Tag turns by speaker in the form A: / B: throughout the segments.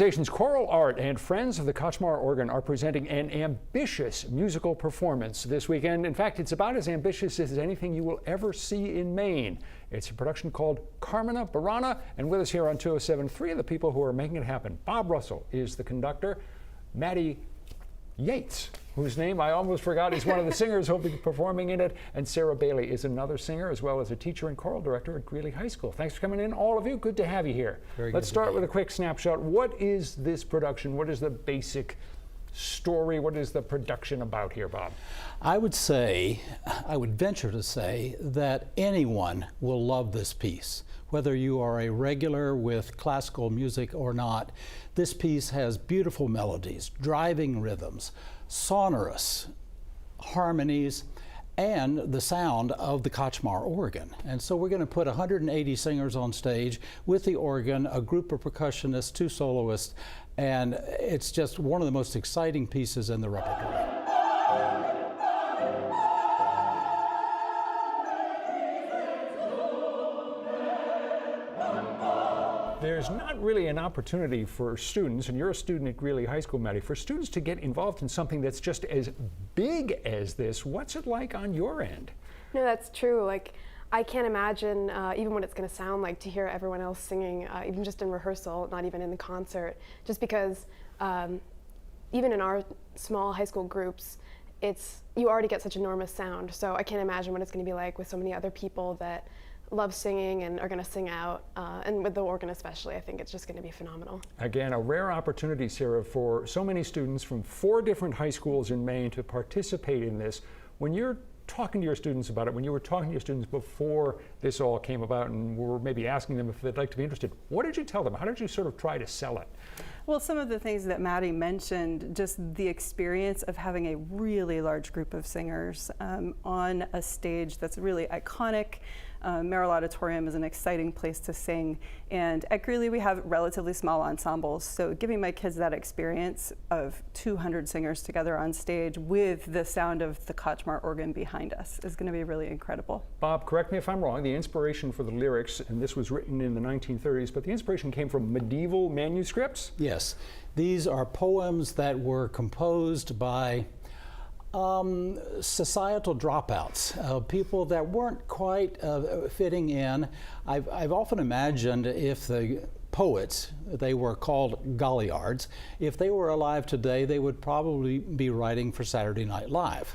A: Station's Choral Art and Friends of the Kachmar Organ are presenting an ambitious musical performance this weekend. In fact, it's about as ambitious as anything you will ever see in Maine. It's a production called Carmina Burana, and with us here on 207, three of the people who are making it happen. Bob Russell is the conductor. Maddie Yates, whose name I almost forgot, is one of the singers who will be performing in it, and Sarah Bailey is another singer as well as a teacher and choral director at Greeley High School. Thanks for coming in, all of you. Good to have you here. Let's start with a quick snapshot. What is this production? What is the basic story? What is the production about here, Bob?
B: I would venture to say that anyone will love this piece. Whether you are a regular with classical music or not, this piece has beautiful melodies, driving rhythms, sonorous harmonies, and the sound of the Kachmar organ. And so we're going to put 180 singers on stage with the organ, a group of percussionists, two soloists, and it's just one of the most exciting pieces in the repertoire.
A: There's not really an opportunity for students, and you're a student at Greeley High School, Maddie, for students to get involved in something that's just as big as this. What's it like on your end?
C: No, that's true. Like, I can't imagine even what it's going to sound like to hear everyone else singing, even just in rehearsal, not even in the concert, just because even in our small high school groups, you already get such enormous sound. So I can't imagine what it's going to be like with so many other people that love singing and are going to sing out, and with the organ especially. I think it's just going to be phenomenal. Again,
A: a rare opportunity, Sarah, for so many students from 4 different high schools in Maine to participate in this. When you're talking to your students about it, when you were talking to your students before this all came about and were maybe asking them if they'd like to be interested, what did you tell them? How did you sort of try to sell it?
D: Well, some of the things that Maddie mentioned, just the experience of having a really large group of singers on a stage that's really iconic. Merrill Auditorium is an exciting place to sing, and at Greeley we have relatively small ensembles, so giving my kids that experience of 200 singers together on stage with the sound of the Kachmar organ behind us is going to be really incredible.
A: Bob, correct me if I'm wrong, the inspiration for the lyrics, and this was written in the 1930s, but the inspiration came from medieval manuscripts?
B: Yes, these are poems that were composed by societal dropouts, people that weren't quite fitting in. I've often imagined if the poets, they were called Galliards, if they were alive today, they would probably be writing for Saturday Night Live.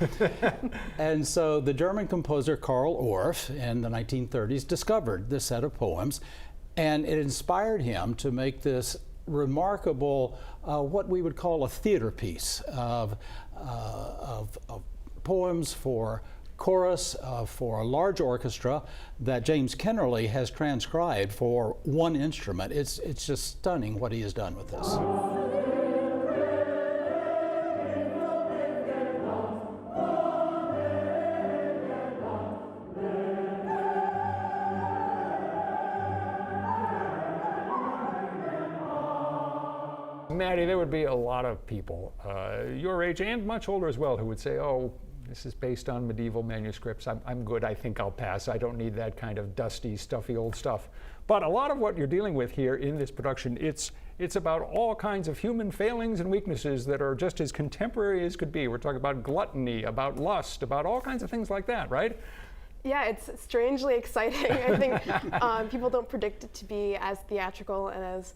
B: And so the German composer Karl Orff in the 1930s discovered this set of poems, and it inspired him to make this remarkable, what we would call a theater piece of poems for chorus, for a large orchestra that James Kennerly has transcribed for one instrument. It's just stunning what he has done with this.
A: Maddie, there would be a lot of people your age and much older as well who would say, oh, this is based on medieval manuscripts. I'm good. I think I'll pass. I don't need that kind of dusty, stuffy old stuff. But a lot of what you're dealing with here in this production, it's about all kinds of human failings and weaknesses that are just as contemporary as could be. We're talking about gluttony, about lust, about all kinds of things like that, right?
C: Yeah, it's strangely exciting. I think people don't predict it to be as theatrical and as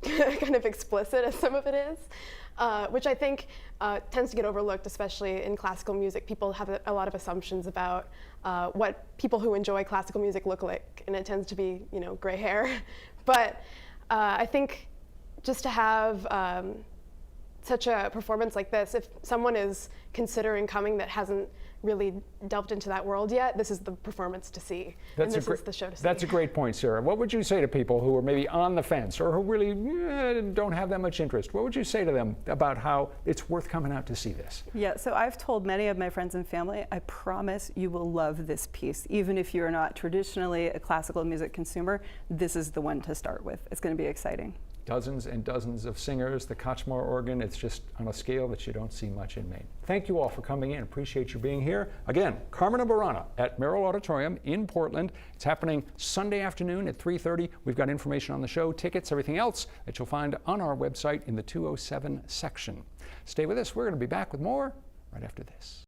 C: kind of explicit as some of it is, which I think tends to get overlooked, especially in classical music. People have a lot of assumptions about what people who enjoy classical music look like, and it tends to be, gray hair. But I think just to have such a performance like this, if someone is considering coming that hasn't really delved into that world yet, this is the performance to see, and this is the show to see.
A: That's a great point, Sarah. What would you say to people who are maybe on the fence or who really don't have that much interest? What would you say to them about how it's worth coming out to see this?
D: Yeah, so I've told many of my friends and family, I promise you will love this piece. Even if you're not traditionally a classical music consumer, this is the one to start with. It's going to be exciting.
A: dozens and dozens of singers. The Kachmar organ, it's just on a scale that you don't see much in Maine. Thank you all for coming in. Appreciate you being here. Again, Carmina Burana at Merrill Auditorium in Portland. It's happening Sunday afternoon at 3:30. We've got information on the show, tickets, everything else that you'll find on our website in the 207 section. Stay with us. We're going to be back with more right after this.